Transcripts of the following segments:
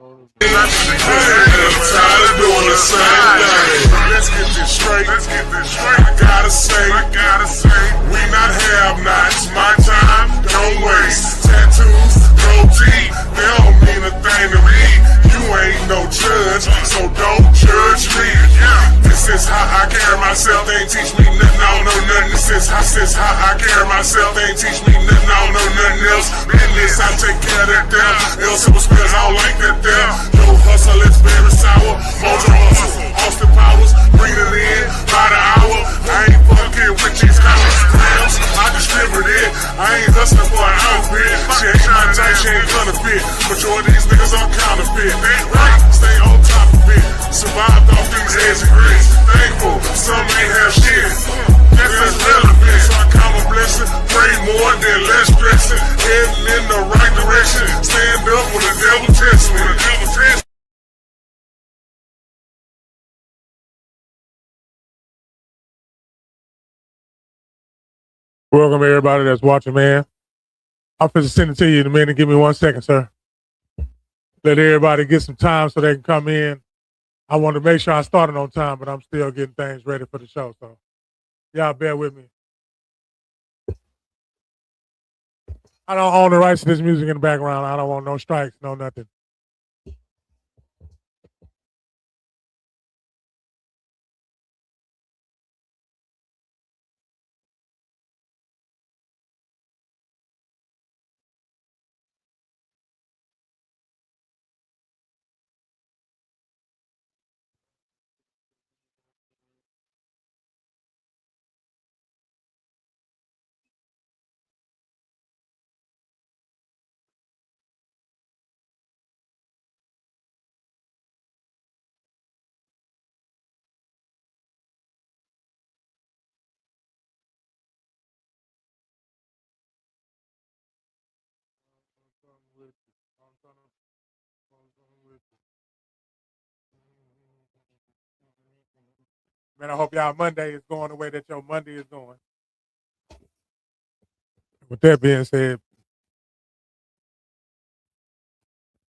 Tired of doing the same thing. Let's get this straight. I gotta say, we not have-nots. My time, don't waste. Tattoos, no teeth, they don't mean a thing to me. You ain't no judge, so don't judge me. This is how I carry myself. They ain't teach me nothing, I don't know nothing. This is how I carry myself. They ain't teach me nothing, I don't know nothing else. Business, I take care of that there. Else it was spells, I don't like that there. No hustle, it's very sour. Mojo hustle, Austin Powers, bring it in by the hour. I ain't fucking with these grams. I distribute it. I ain't hustling for an outfit. She ain't my type, she ain't counterfeit. Majority of these niggas are counterfeit. Right, stay on top of it. Survived off these eggs and grits. Thankful, some ain't have shit. That's relevant, so I count a blessing. Pray more than less stressing. Heading in the right direction. Stand up when the devil tests me. Welcome everybody that's watching, man. I'm finna send it to you in a minute. Give me 1 second, sir. Let everybody get some time so they can come in. I want to make sure I started on time, but I'm still getting things ready for the show. So y'all bear with me. I don't own the rights to this music in the background. I don't want no strikes, no nothing. Man, I hope y'all Monday is going the way that your Monday is going. With that being said,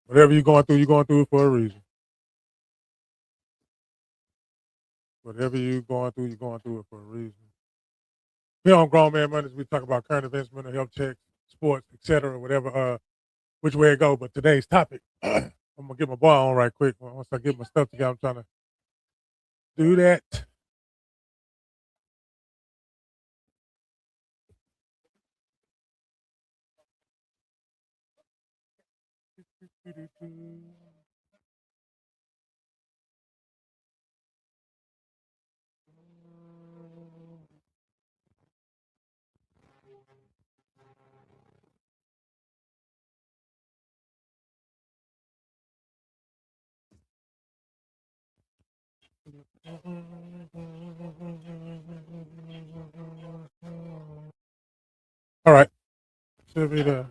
whatever you're going through it for a reason. Whatever you're going through it for a reason. Here on Grown Man Mondays, we talk about current events, mental health checks, sports, etc., whatever, which way it go. But today's topic, I'm gonna get my bar on right quick. Once I get my stuff together, I'm trying to do that. All right, should be the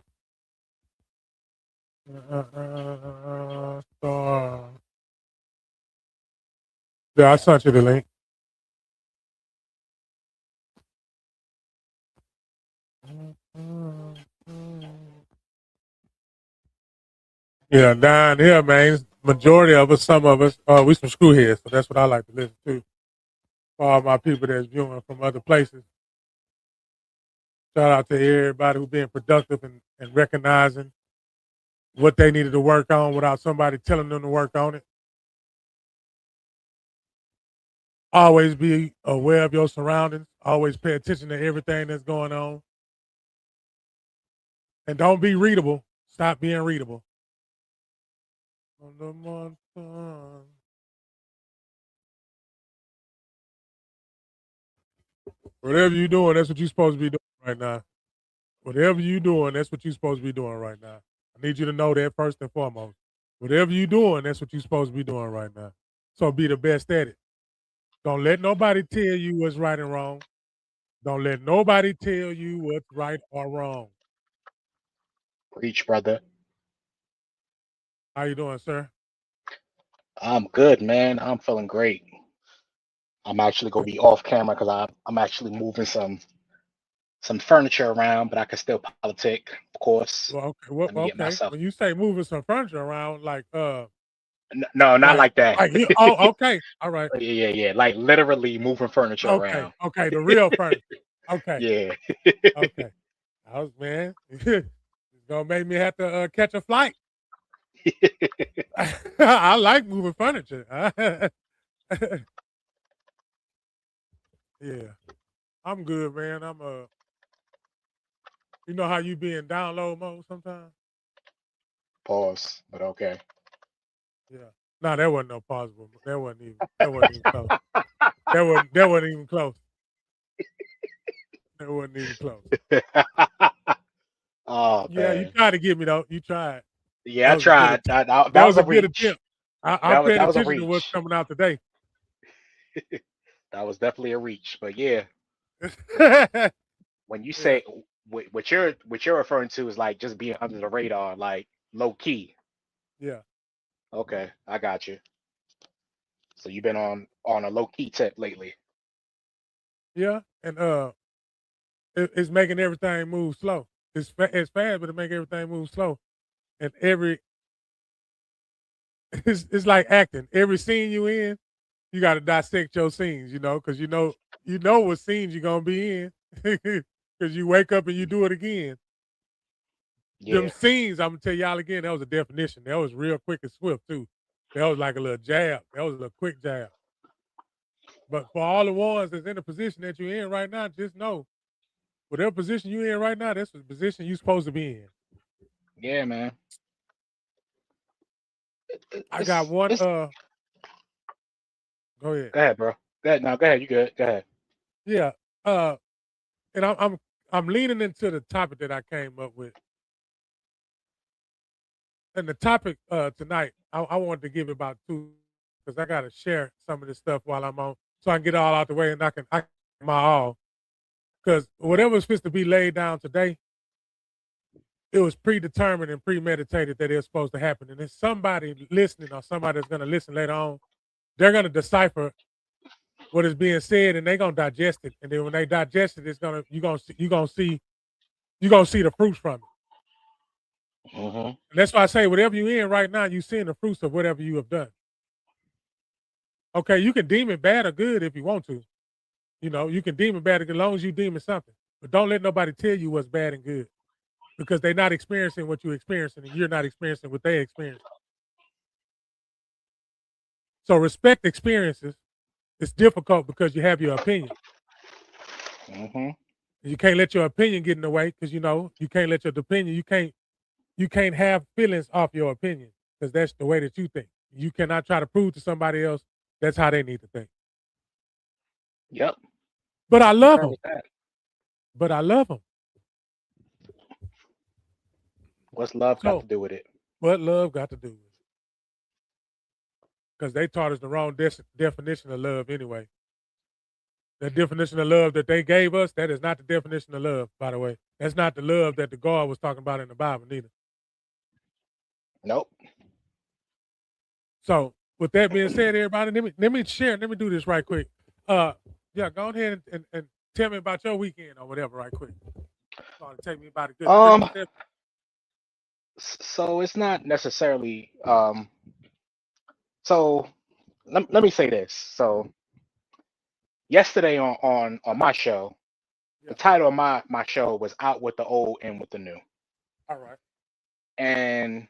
star. Yeah, I sent you the link. Yeah, down here, man. Majority of us, some of us, we some screwheads, so that's what I like to listen to. For all my people that's viewing from other places. Shout out to everybody who's being productive and recognizing what they needed to work on without somebody telling them to work on it. Always be aware of your surroundings. Always pay attention to everything that's going on. And don't be readable. Stop being readable. Whatever you're doing, that's what you're supposed to be doing right now. Whatever you're doing, that's what you're supposed to be doing right now. I need you to know that first and foremost. Whatever you're doing, that's what you're supposed to be doing right now. So be the best at it. Don't let nobody tell you what's right and wrong. Don't let nobody tell you what's right or wrong. Preach, brother. How you doing, sir? I'm good, man. I'm feeling great. I'm actually gonna be off camera because I'm actually moving some some furniture around, but I can still politic, of course. Well, okay. Let me get Okay. myself. When you say moving some furniture around, No, not like, like that. you. Oh, okay. All right. Yeah. Like literally moving furniture Okay. around. Okay. The real furniture. Okay. Yeah. Okay. I was man. It's gonna make me have to catch a flight. I like moving furniture. Yeah. I'm good, man. You know how you be in download mode sometimes? Pause. But okay. Yeah. No, that wasn't no possible. That wasn't even close. That wasn't even close. That wasn't even close. Oh Yeah, you man. tried to get me though. You tried. Yeah, That I was a good tried. attempt. That That was was a a good reach. attempt. I'm paying That was a attention to what's reach. coming out today. That was definitely a reach. But yeah, when you Yeah. say what you're referring to is like just being under the radar, like low key. Yeah. Okay, I got you. So you've been on a low key tip lately. Yeah. And it's making everything move slow. It's fast, but it make everything move slow. And it's like acting. Every scene you in, you got to dissect your scenes. Because you know what scenes you're gonna be in. Because you wake up and you do it again. Them Yeah. scenes, I'm gonna tell y'all again. That was a definition. That was real quick and swift too. That was like a little jab. That was a little quick jab. But for all the ones that's in the position that you're in right now, just know whatever position you're in right now, that's the position you're supposed to be in. Yeah, man. I got It's one. it's Go ahead. Go ahead, bro. Go ahead. No, go ahead. You good? Go ahead. Yeah. Uh, and I'm leaning into the topic that I came up with, and the topic tonight, I wanted to give it about two because I got to share some of this stuff while I'm on, so I can get it all out the way and I can my all because whatever's supposed to be laid down today, it was predetermined and premeditated that it's supposed to happen. And if somebody listening or somebody that's going to listen later on, they're going to decipher what is being said and they're going to digest it. And then when they digest it, you're gonna see the fruits from it. Hmm. And that's why I say whatever you're in right now, you're seeing the fruits of whatever you have done. Okay, you can deem it bad or good if you want to. You can deem it bad as long as you deem it something. But don't let nobody tell you what's bad and good because they're not experiencing what you're experiencing and you're not experiencing what they experience. So respect experiences. It's difficult because you have your opinion. Hmm. You can't let your opinion get in the way because you can't let your opinion. You can't have feelings off your opinion because that's the way that you think. You cannot try to prove to somebody else that's how they need to think. Yep. But I I love concur them. with that. But I love them. What's love got So to do with it? what love got to do with it? Because they taught us the wrong definition of love anyway. The definition of love that they gave us, that is not the definition of love, by the way. That's not the love that the God was talking about in the Bible, neither. Nope. So, with that being said, everybody, let me do this right quick. Uh, yeah, go ahead and tell me about your weekend or whatever, right quick. So, take me about a good 30 Um. seconds. So it's not necessarily. So let me say this. So yesterday on my show, the Yeah. title of my show was "Out with the Old, In with the New," All right. and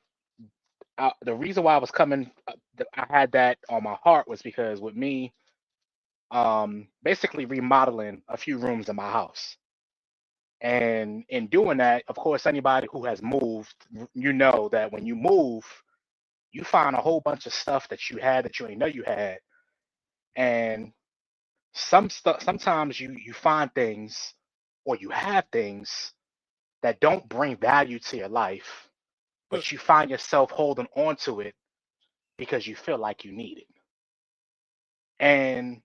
the reason why I was coming, I had that on my heart was because with me, basically remodeling a few rooms in my house. And in doing that, of course, anybody who has moved, you know that when you move, you find a whole bunch of stuff that you had that you didn't know you had. And some stuff, sometimes you find things or you have things that don't bring value to your life, Look, but you find yourself holding on to it because you feel like you need it. And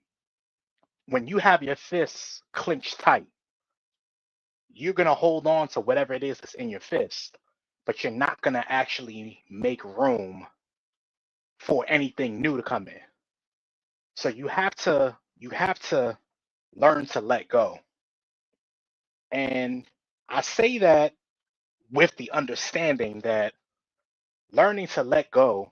when you have your fists clenched tight, you're going to hold on to whatever it is that's in your fist, but you're not going to actually make room for anything new to come in. So you have to learn to let go. And I say that with the understanding that learning to let go,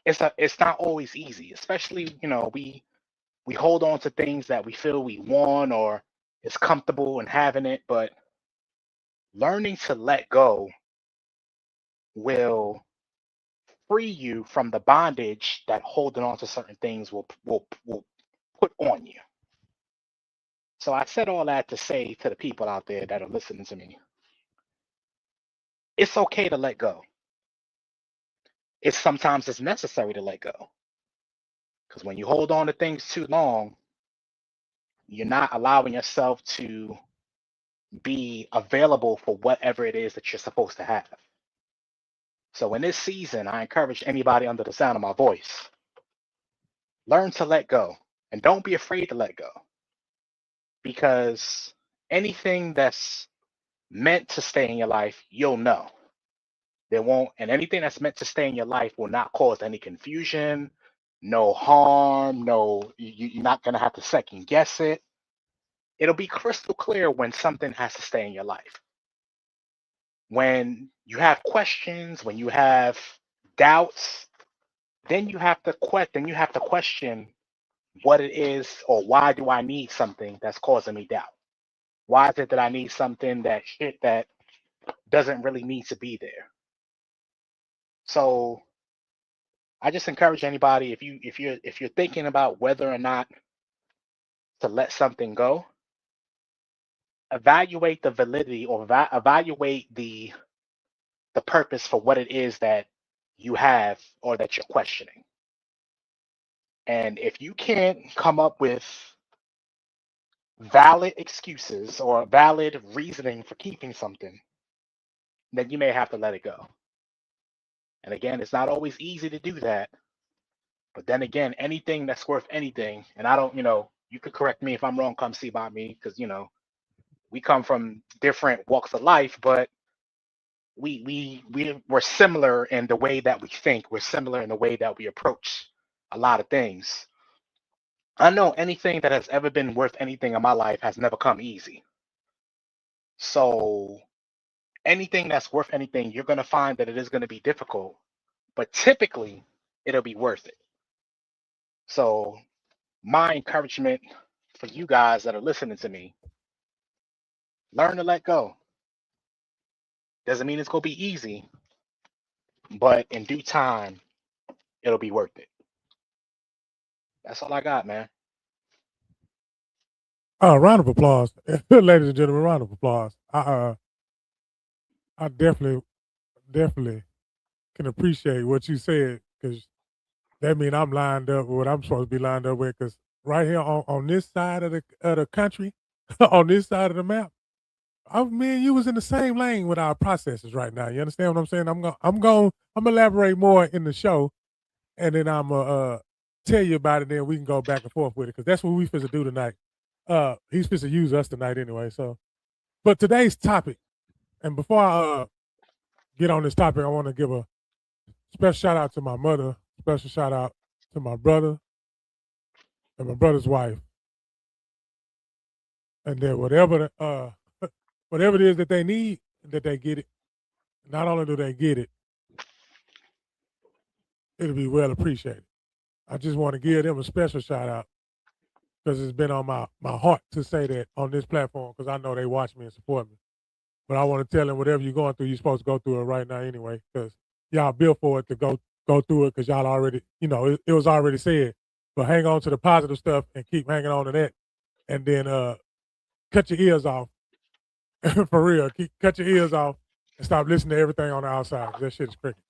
it's not always easy, especially, we hold on to things that we feel we want or is comfortable in having it, but learning to let go will free you from the bondage that holding on to certain things will put on you. So I said all that to say to the people out there that are listening to me, it's okay to let go. It's necessary to let go. Because when you hold on to things too long, you're not allowing yourself to be available for whatever it is that you're supposed to have. So in this season, I encourage anybody under the sound of my voice, learn to let go and don't be afraid to let go, because anything that's meant to stay in your life, you'll know. There won't, and anything that's meant to stay in your life will not cause any confusion, no harm, no, you're not going to have to second guess it. It'll be crystal clear when something has to stay in your life. When you have questions, when you have doubts, then you have to question what it is, or why do I need something that's causing me doubt? Why is it that I need something that doesn't really need to be there? So I just encourage anybody, if you're thinking about whether or not to let something go, evaluate the validity, or evaluate the purpose for what it is that you have or that you're questioning. And if you can't come up with valid excuses or valid reasoning for keeping something, then you may have to let it go. And again, it's not always easy to do that. But then again, anything that's worth anything, and I don't, you could correct me if I'm wrong, come see about me, because, we come from different walks of life, but we're similar in the way that we think. We're similar in the way that we approach a lot of things. I know anything that has ever been worth anything in my life has never come easy. So anything that's worth anything, you're going to find that it is going to be difficult, but typically it'll be worth it. So my encouragement for you guys that are listening to me, learn to let go. Doesn't mean it's going to be easy, but in due time, it'll be worth it. That's all I got, man. Round of applause, ladies and gentlemen. Round of applause. I definitely can appreciate what you said, because that means I'm lined up with what I'm supposed to be lined up with. Because right here on this side of the country, on this side of the map, me and you was in the same lane with our processes right now. You understand what I'm saying? I'm elaborate more in the show, and then I'm tell you about it. Then we can go back and forth with it, because that's what we supposed to do tonight. He's supposed to use us tonight anyway. So, but today's topic, and before I get on this topic, I want to give a special shout out to my mother, special shout out to my brother and my brother's wife, and then whatever it is that they need, that they get it. Not only do they get it, it'll be well appreciated. I just want to give them a special shout out, because it's been on my heart to say that on this platform, because I know they watch me and support me. But I want to tell them, whatever you're going through, you're supposed to go through it right now anyway, because y'all built for it to go through it, because y'all already, it was already said. But hang on to the positive stuff and keep hanging on to that. And then cut your ears off. For real. Cut your ears off and stop listening to everything on the outside, 'cause that shit is crickets.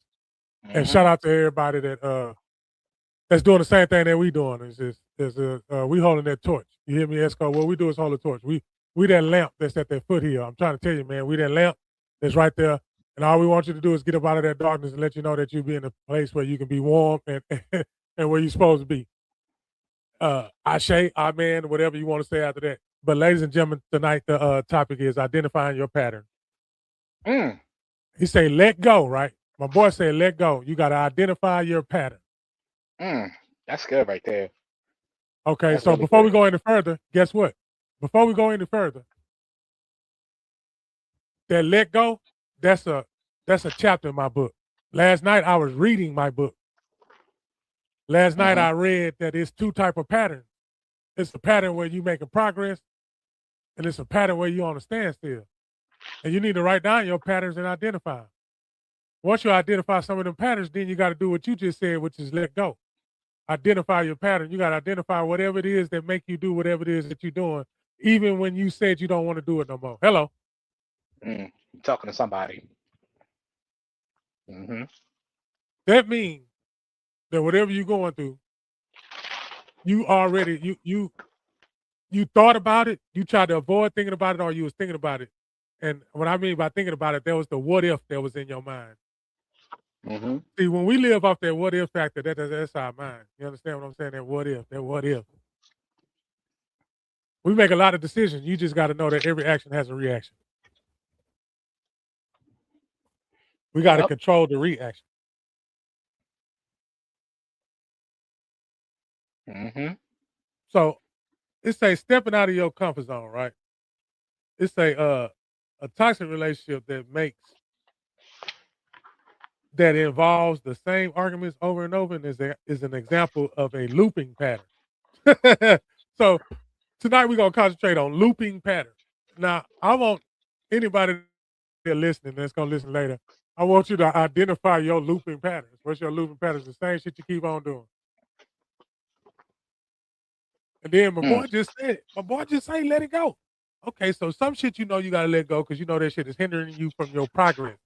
And shout out to everybody that's doing the same thing that we doing. We holding that torch. You hear me, Esco? What we do is hold the torch. We that lamp that's at that foot here. I'm trying to tell you, man, we that lamp that's right there. And all we want you to do is get up out of that darkness and let you know that you be in a place where you can be warm and and where you're supposed to be. Ashe, amen, whatever you want to say after that. But ladies and gentlemen, tonight the topic is identifying your pattern. Mm. He say, let go, right? My boy said, let go. You got to identify your pattern. That's good right there. Okay, That's so really before we good. go any further, guess what? Before we go any further, that let go, that's a chapter in my book. Last night I was reading my book. Last night I read that it's two type of patterns. It's a pattern where you making progress, and it's a pattern where you on a standstill. And you need to write down your patterns and identify them. Once you identify some of them patterns, then you got to do what you just said, which is let go. Identify your pattern. You got to identify whatever it is that make you do whatever it is that you're doing, even when you said you don't want to do it no more. Hello. Talking to somebody. Mm-hmm. That means that whatever you're going through, you already you thought about it, you tried to avoid thinking about it, or you was thinking about it. And what I mean by thinking about it, there was the what if that was in your mind. Mm-hmm. See, when we live off that what if factor, that's our mind. You understand what I'm saying? That what if. We make a lot of decisions. You just got to know that every action has a reaction. We got to control the reaction. Mm-hmm. So it's a stepping out of your comfort zone, right? It's a toxic relationship that involves the same arguments over and over, and is an example of a looping pattern. So tonight we're gonna concentrate on looping patterns. Now, I want anybody that's listening that's gonna listen later, I want you to identify your looping patterns. What's your looping patterns? The same shit you keep on doing. And then my boy just said let it go. Okay, so some shit you gotta let go because you know that shit is hindering you from your progress.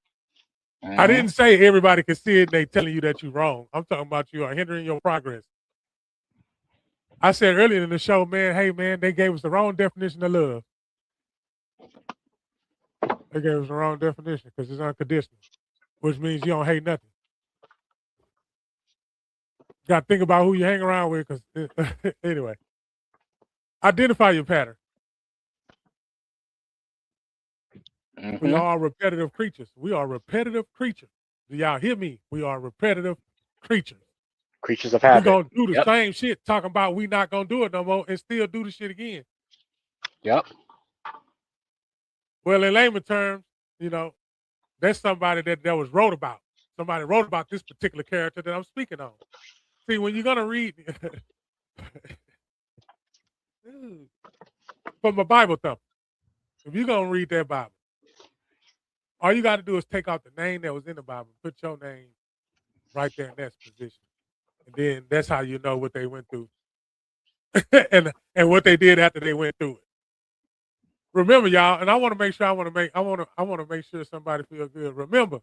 I didn't say everybody can see it and they telling you that you're wrong. I'm talking about you are hindering your progress. I said earlier in the show, man, hey man, they gave us the wrong definition of love. They gave us the wrong definition because it's unconditional, which means you don't hate nothing. You got to think about who you hang around with because, anyway, identify your pattern. We are repetitive creatures. We are repetitive creatures. Do y'all hear me? We are repetitive creatures. Creatures of habit. We're going to do the same shit, talking about we not going to do it no more and still do the shit again. Yep. Well, in layman terms, that's somebody that was wrote about. Somebody wrote about this particular character that I'm speaking on. See, when you're going to read from a Bible thumper, if you're going to read that Bible, all you got to do is take out the name that was in the Bible, put your name right there in that position. And then that's how you know what they went through and what they did after they went through it. Remember, y'all, and I want to make sure somebody feels good. Remember,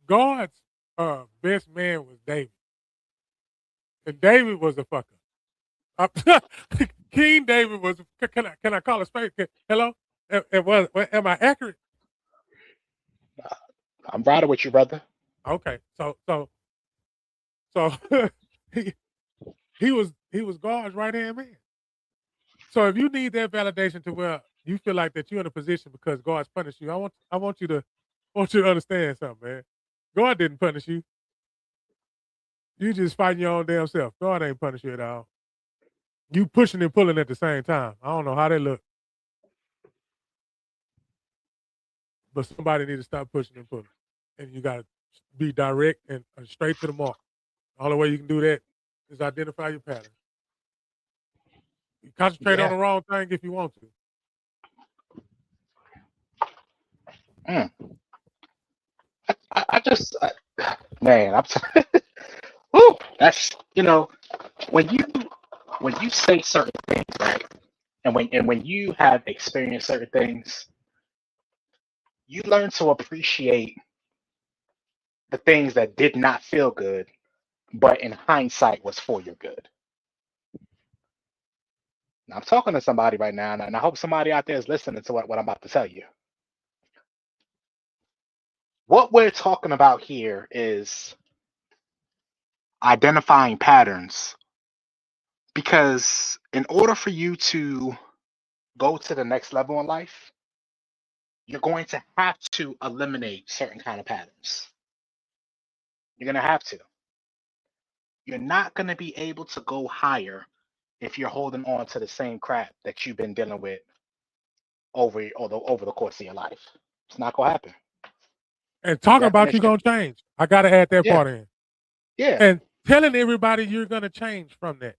God's best man was David. And David was a fucker. King David was. Can I call a spade? Hello? Am I accurate? I'm riding with you, brother. Okay, so he was God's right hand man. So if you need that validation to where you feel like that you're in a position because God's punished you, I want you to understand something, man. God didn't punish you. You just fighting your own damn self. God ain't punish you at all. You pushing and pulling at the same time. I don't know how they look. But somebody need to stop pushing and pulling. And you got to be direct and straight to the mark. The only way you can do that is identify your pattern. You concentrate on the wrong thing if you want to. Man, I'm woo, that's when you say certain things, right? And when you have experienced certain things, you learn to appreciate the things that did not feel good, but in hindsight was for your good. Now, I'm talking to somebody right now, and I hope somebody out there is listening to what I'm about to tell you. What we're talking about here is identifying patterns, because in order for you to go to the next level in life, you're going to have to eliminate certain kind of patterns. You're going to have to. You're not going to be able to go higher if you're holding on to the same crap that you've been dealing with over the course of your life. It's not gonna happen. And talking about you Definition. gonna change. I gotta add that Yeah. part in. Yeah. And telling everybody you're gonna change from that.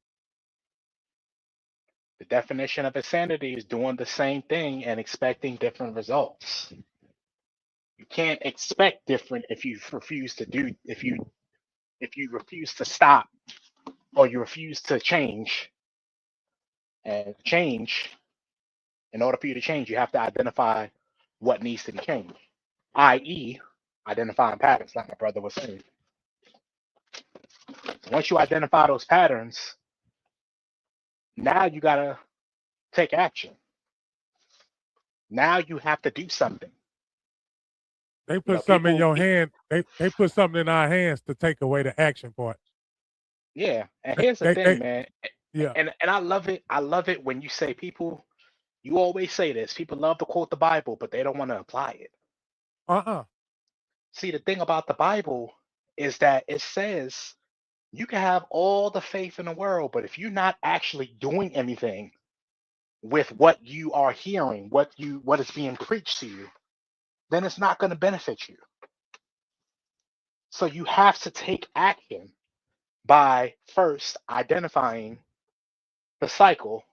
The definition of insanity is doing the same thing and expecting different results. You can't expect different if you refuse to stop, or you refuse to change. And change, in order for you to change, you have to identify what needs to be changed, i.e., identifying patterns, like my brother was saying. Once you identify those patterns, now you gotta take action. Now you have to do something. They put something in your hand. They put something in our hands to take away the action part. Yeah, and here's the thing, man. Yeah. And I love it. I love it when you say people. You always say this. People love to quote the Bible, but they don't want to apply it. See, the thing about the Bible is that it says you can have all the faith in the world, but if you're not actually doing anything with what you are hearing, what is being preached to you, then it's not going to benefit you. So you have to take action by first identifying the cycle,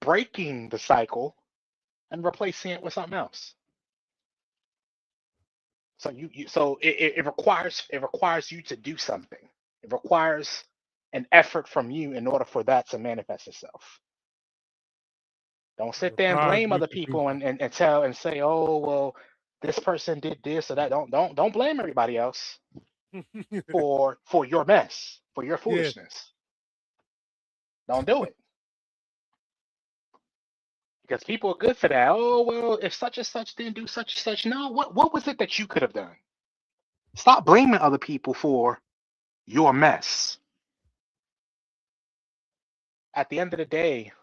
breaking the cycle, and replacing it with something else. So it requires you to do something. It requires an effort from you in order for that to manifest itself. Don't sit there and blame other people and tell and say, oh well, this person did this or that. Don't blame everybody else for your mess, for your foolishness. Yes. Don't do it. Because people are good for that. Oh well, if such and such didn't do such and such. No, what was it that you could have done? Stop blaming other people for your mess. At the end of the day,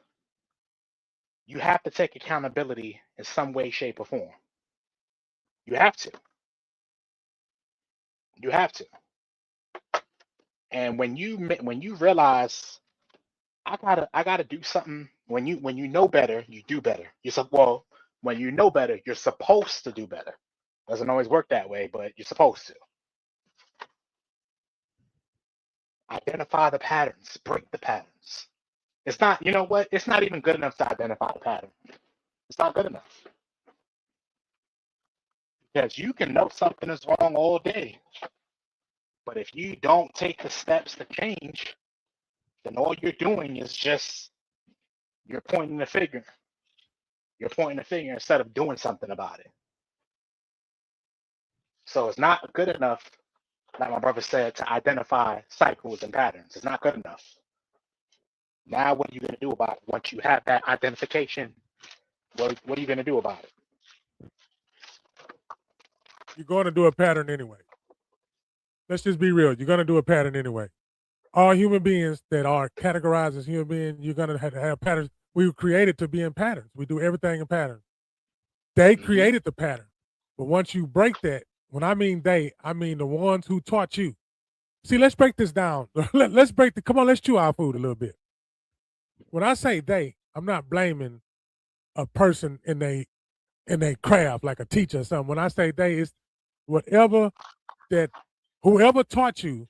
you have to take accountability in some way, shape, or form. You have to. You have to. And when you realize I gotta do something, when you know better, you do better. When you know better, you're supposed to do better. Doesn't always work that way, but you're supposed to. Identify the patterns, break the patterns. It's not, you know what? It's not even good enough to identify the pattern. It's not good enough. Because you can know something is wrong all day. But if you don't take the steps to change, then all you're doing is just, you're pointing the finger. You're pointing the finger instead of doing something about it. So it's not good enough, like my brother said, to identify cycles and patterns. It's not good enough. Now what are you going to do about it? Once you have that identification, what are you going to do about it? You're going to do a pattern anyway. Let's just be real. You're going to do a pattern anyway. All human beings that are categorized as human beings, you're going to have patterns. We were created to be in patterns. We do everything in patterns. They created the pattern. But once you break that, when I mean they, I mean the ones who taught you. See, let's break this down. Come on, let's chew our food a little bit. When I say they, I'm not blaming a person in a craft, like a teacher or something. When I say they, it's whoever taught you,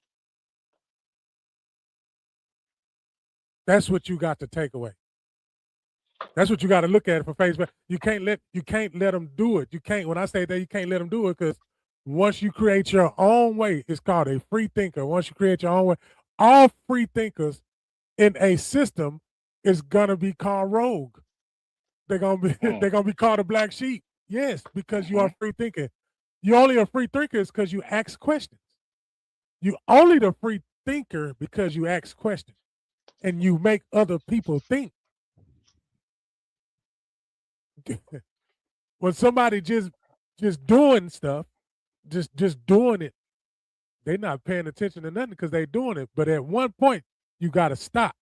that's what you got to take away. That's what you got to look at for face value. You can't let them do it. You can't. When I say that, you can't let them do it, because once you create your own way, it's called a free thinker. Once you create your own way, all free thinkers in a system is gonna be called rogue. They're gonna be called a black sheep. Yes, because you are free thinking. You only a free thinker because you ask questions. You only the free thinker because you ask questions and you make other people think. When somebody just doing stuff, just doing it, they're not paying attention to nothing because they're doing it. But at one point, you got to stop.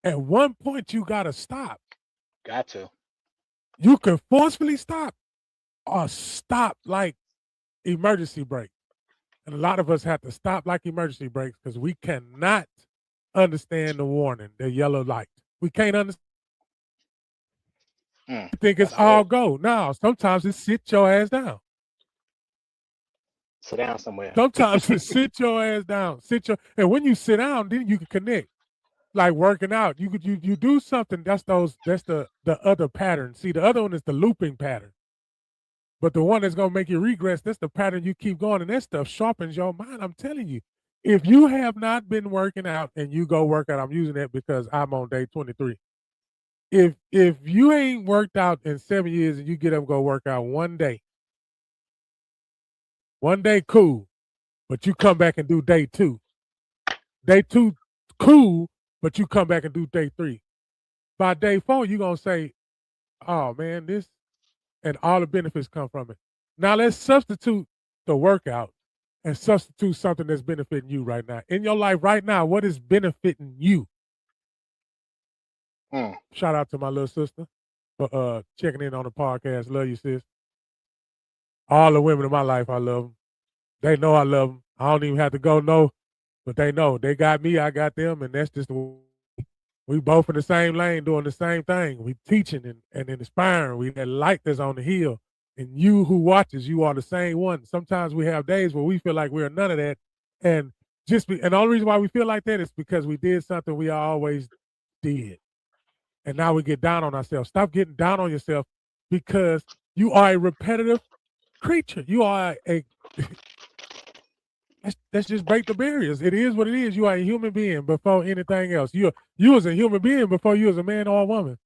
At one point, you got to stop. Got to. You can forcefully stop or stop like emergency brake. And a lot of us have to stop like emergency brakes because we cannot understand the warning, the yellow light. We can't understand. You think it's all go. No, sometimes it's sit your ass down. Sit down somewhere. Sometimes it's sit your ass down. And when you sit down, then you can connect. Like working out, you do something. That's the other pattern. See, the other one is the looping pattern. But the one that's gonna make you regress, that's the pattern you keep going, and that stuff sharpens your mind. I'm telling you, if you have not been working out and you go work out, I'm using that because I'm on day 23. If you ain't worked out in 7 years and you get up and go work out one day, cool, but you come back and do day 2. Day 2, cool, but you come back and do day 3. By day 4, you're gonna say, oh man, this, and all the benefits come from it. Now let's substitute the workout and substitute something that's benefiting you right now. In your life right now, what is benefiting you? Shout out to my little sister for checking in on the podcast. Love you, sis. All the women in my life, I love them. They know I love them. I don't even have to go no, but they know. They got me, I got them, and that's just the way. We both in the same lane doing the same thing. We teaching and inspiring. We that light that's on the hill. And you who watches, you are the same one. Sometimes we have days where we feel like we're none of that. And and the only reason why we feel like that is because we did something we always did. And now we get down on ourselves. Stop getting down on yourself because you are a repetitive creature. You are a let's just break the barriers. It is what it is. You are a human being before anything else. You was a human being before you was a man or a woman.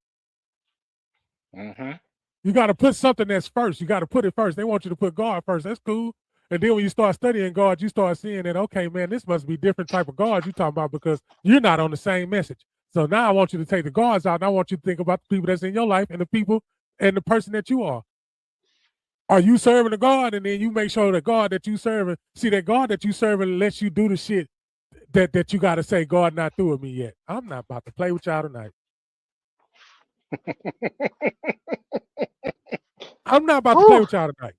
Mm-hmm. You got to put something that's first. You got to put it first. They want you to put God first. That's cool. And then when you start studying God, you start seeing that, okay, man, this must be different type of God you're talking about because you're not on the same message. So now I want you to take the gods out, and I want you to think about the people that's in your life and the people and the person that you are. Are you serving a God? And then you make sure the God that you serving, see that God that you serving lets you do the shit that you got to say, God not through with me yet. I'm not about to play with y'all tonight. I'm not about to play with y'all tonight.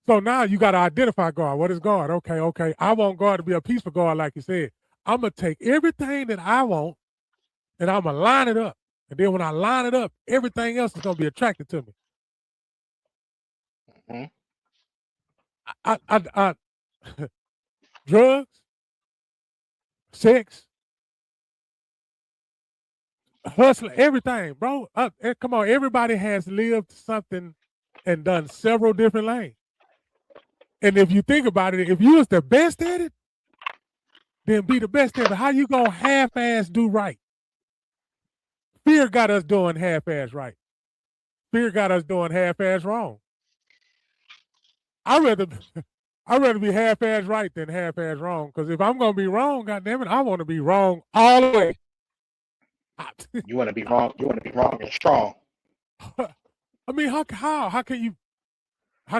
So now you got to identify God. What is God? Okay. I want God to be a peaceful God, like you said. I'm going to take everything that I want and I'm going to line it up. And then when I line it up, everything else is going to be attracted to me. I drugs, sex, hustling, everything, bro. Come on, everybody has lived something and done several different lanes. And if you think about it, if you was the best at it, then be the best at it. How you gonna half-ass do right? Fear got us doing half-ass right. Fear got us doing half-ass wrong. I'd rather be half-ass right than half-ass wrong. Because if I'm gonna be wrong, goddammit, I want to be wrong all the way. You want to be wrong. You want to be wrong and strong. I mean, how can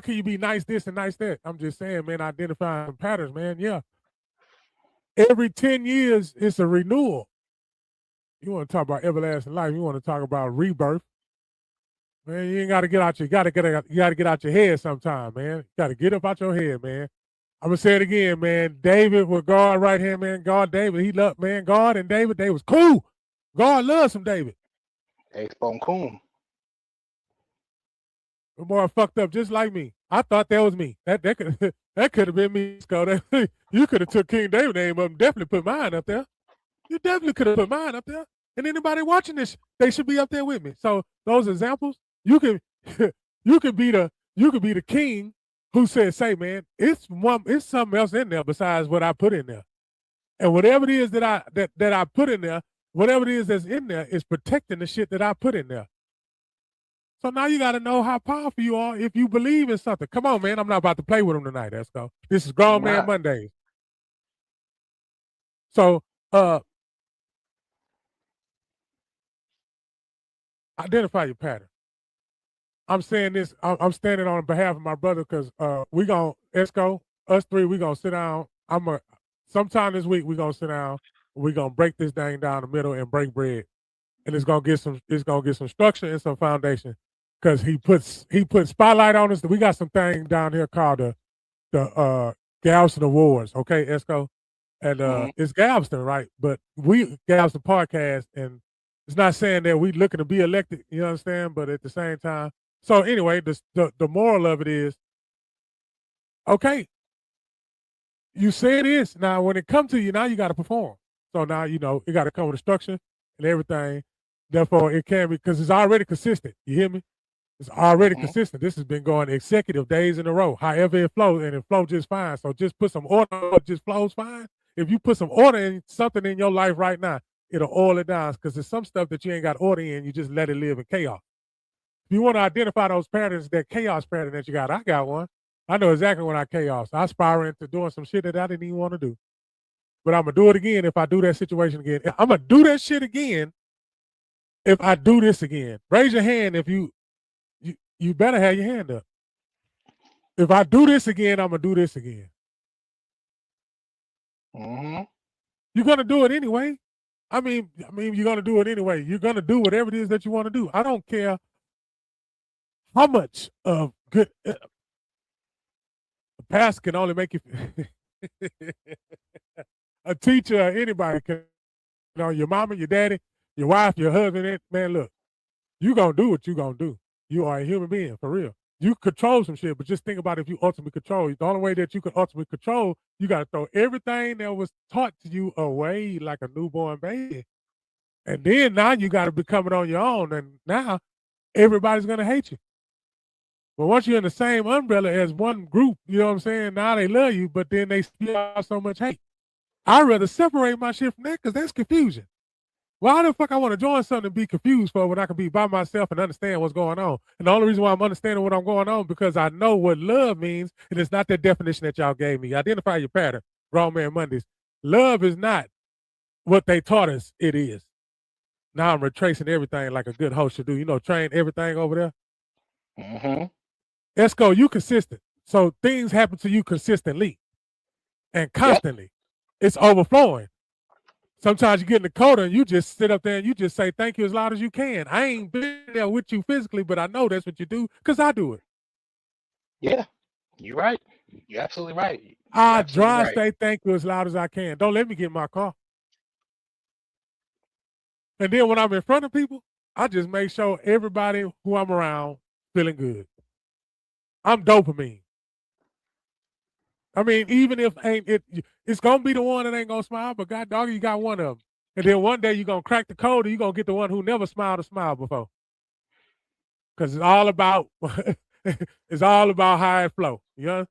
you be nice this and nice that? I'm just saying, man, identifying patterns, man. Yeah. Every 10 years, it's a renewal. You want to talk about everlasting life. You want to talk about rebirth. Man, you ain't got to get out your head sometime, man. You got to get up out your head, man. I'm going to say it again, man. David with God right here, man. God, David, he loved, man. God and David, they was cool. God loves some David. They spoke cool. The boy fucked up just like me. I thought that was me. That could have been me, Scott. You could have took King David's name up and definitely put mine up there. You definitely could have put mine up there. And anybody watching this, they should be up there with me. So those examples, you can be the king who says, "Say, man, it's something else in there besides what I put in there." And whatever it is that I put in there, whatever it is that's in there is protecting the shit that I put in there. So now you got to know how powerful you are if you believe in something. Come on, man. I'm not about to play with them tonight. Let's go. This is Grown Man Mondays. So identify your pattern. I'm saying this. I'm standing on behalf of my brother because we gonna Esco, us three, we gonna sit down. Sometime this week we gonna sit down. We gonna break this thing down the middle and break bread, and it's gonna get some structure and some foundation. Because he put spotlight on us. We got some thing down here called the Galveston Awards. Okay, Esco, and it's Galveston, right? But we Galveston podcast, and It's not saying that we looking to be elected, you understand? But at the same time, so anyway, the moral of it is, okay, you say it is. Now, when it comes to you, now you got to perform. So now, you know, it got to come with a structure and everything. Therefore, it can be, because it's already consistent. You hear me? It's already consistent. This has been going consecutive days in a row. However it flows, and it flows just fine. So just put some order, it just flows fine. If you put some order in something in your life right now, it'll oil it down. Because there's some stuff that you ain't got order in, you just let it live in chaos. If you want to identify those patterns, that chaos pattern that you got, I got one. I know exactly when I chaos. I spiral into doing some shit that I didn't even want to do. But I'm gonna do it again if I do that situation again. I'm gonna do that shit again if I do this again. Raise your hand if you better have your hand up. If I do this again, I'm gonna do this again. You're gonna do it anyway. I mean, you're gonna do it anyway. You're gonna do whatever it is that you want to do. I don't care how much of good. A pastor can only make you. A teacher, or anybody can. You know, your mama, your daddy, your wife, your husband. Man, look, you gonna do what you gonna do. You are a human being, for real. You control some shit, but just think about if you ultimately control. The only way that you can ultimately control, you got to throw everything that was taught to you away like a newborn baby. And then now you got to become it on your own. And now everybody's going to hate you. But once you're in the same umbrella as one group, you know what I'm saying? Now they love you, but then they spew out so much hate. I'd rather separate my shit from that because that's confusion. Why the fuck I want to join something and be confused for when I can be by myself and understand what's going on? And the only reason why I'm understanding what I'm going on because I know what love means, and it's not that definition that y'all gave me. Identify your pattern, Raw Man Mondays. Love is not what they taught us it is. Now I'm retracing everything like a good host should do. You know, train everything over there. Esco, you consistent. So things happen to you consistently and constantly. Yep. It's overflowing. Sometimes you get in the coda and you just sit up there and you just say thank you as loud as you can. I ain't been there with you physically, but I know that's what you do because I do it. Yeah, you're right. You're absolutely right. I drive, say thank you as loud as I can. Don't let me get in my car. And then when I'm in front of people, I just make sure everybody who I'm around feeling good. I'm dopamine. I mean, even if it's gonna be the one that ain't gonna smile, but God dog, you got one of them. And then one day you're gonna crack the code and you're gonna get the one who never smiled a smile before. Cause it's all about how it flow. You know?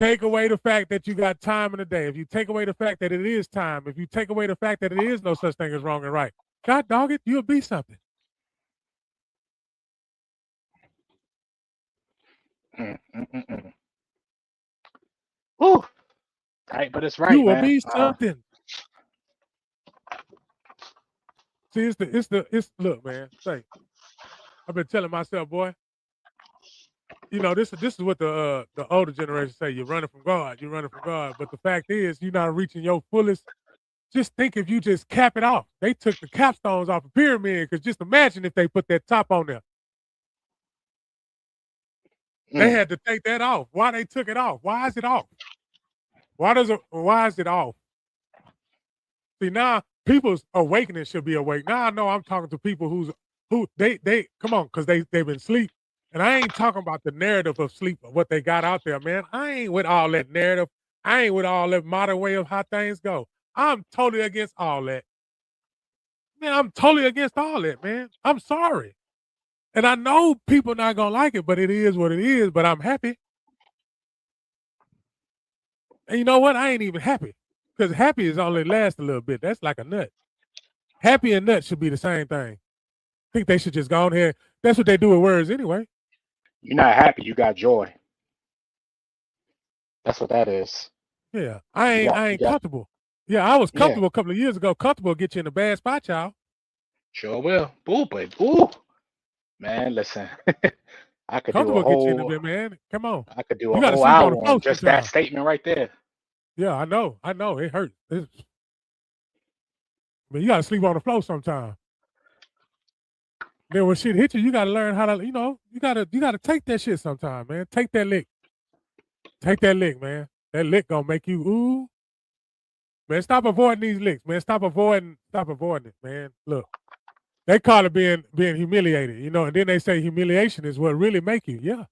Take away the fact that you got time in the day. If you take away the fact that it is time, if you take away the fact that it is no such thing as wrong and right, God dog it, you'll be something. Whew. Right, but it's right, you will man. be something. See, it's look, man. Say, I've been telling myself, boy. You know, this is what the older generation say. You're running from God. You're running from God. But the fact is, you're not reaching your fullest. Just think if you just cap it off. They took the capstones off a pyramid. Because just imagine if they put that top on there. They had to take that off. Why they took it off? Why is it off? Why is it off? See, now people's awakening should be awake. Now I know I'm talking to people who they come on, because they've been asleep. And I ain't talking about the narrative of sleep, of what they got out there, man. I ain't with all that narrative. I ain't with all that modern way of how things go. I'm totally against all that. Man, I'm totally against all that, man. I'm sorry. And I know people not going to like it, but it is what it is, but I'm happy. And you know what? I ain't even happy. Because happy is only last a little bit. That's like a nut. Happy and nut should be the same thing. I think they should just go on here. That's what they do with words anyway. You're not happy. You got joy. That's what that is. Yeah, I ain't comfortable. Yeah, I was comfortable a couple of years ago. Comfortable will get you in a bad spot, y'all. Sure will. Boo, but boo. Man, listen. I could do a whole. Get you in a bit, man. Come on. I could do a whole hour on just sometimes. that statement right there. Yeah, I know. It hurts. But you got to sleep on the floor sometime. Then when shit hit you, you got to learn how to, you got to take that shit sometime, man. Take that lick. Take that lick, man. That lick gonna make you, ooh. Man, stop avoiding these licks, man. Stop avoiding it, man. Look, They call it being humiliated, you know, and then they say humiliation is what really make you. Yeah.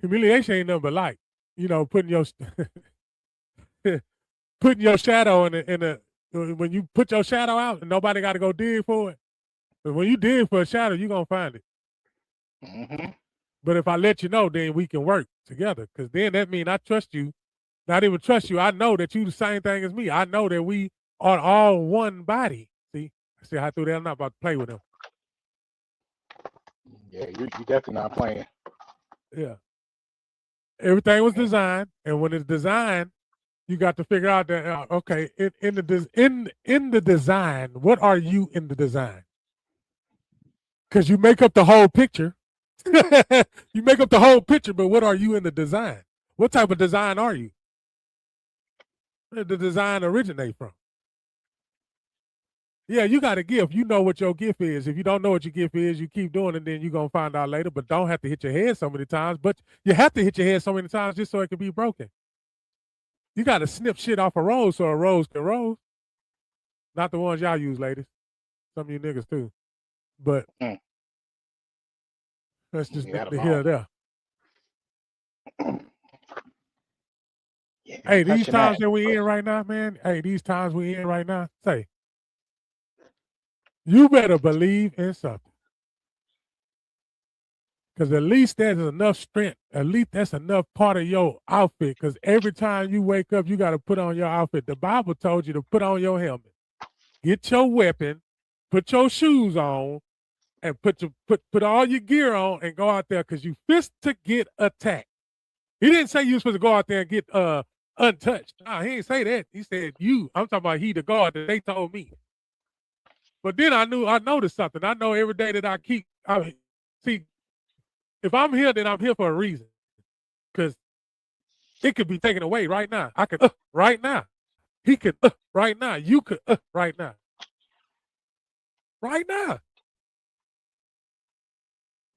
Humiliation ain't nothing but light. You know, putting your putting your shadow in a when you put your shadow out and nobody got to go dig for it. But when you dig for a shadow, you're gonna find it. Mm-hmm. But if I let you know, then we can work together. Because then that means I trust you. Not even trust you. I know that you the same thing as me. I know that we are all one body. See how I threw that? I'm not about to play with them. Yeah, you definitely not playing. Yeah. Everything was designed, and when it's designed, you got to figure out that okay, in the design, what are you in the design? Because you make up the whole picture. You make up the whole picture, but what are you in the design? What type of design are you? Where did the design originate from? Yeah, you got a gift. You know what your gift is. If you don't know what your gift is, you keep doing it, then you're going to find out later. But don't have to hit your head so many times. But you have to hit your head so many times just so it can be broken. You got to snip shit off a rose so a rose can rose. Not the ones y'all use, ladies. Some of you niggas too. But that's just the here or there. Yeah, Hey, these times that that we in right now, man. Hey, these times we in right now. Say, you better believe in something. Because at least there's enough strength. At least that's enough part of your outfit. Because every time you wake up, you got to put on your outfit. The Bible told you to put on your helmet, get your weapon, put your shoes on, and put all your gear on and go out there because you fist to get attacked. He didn't say you were supposed to go out there and get untouched. Nah, he didn't say that. He said you. I'm talking about he, the God that they told me. But then I noticed something. I know every day that see, if I'm here, then I'm here for a reason. Because it could be taken away right now. I could right now. He could right now. You could right now. Right now.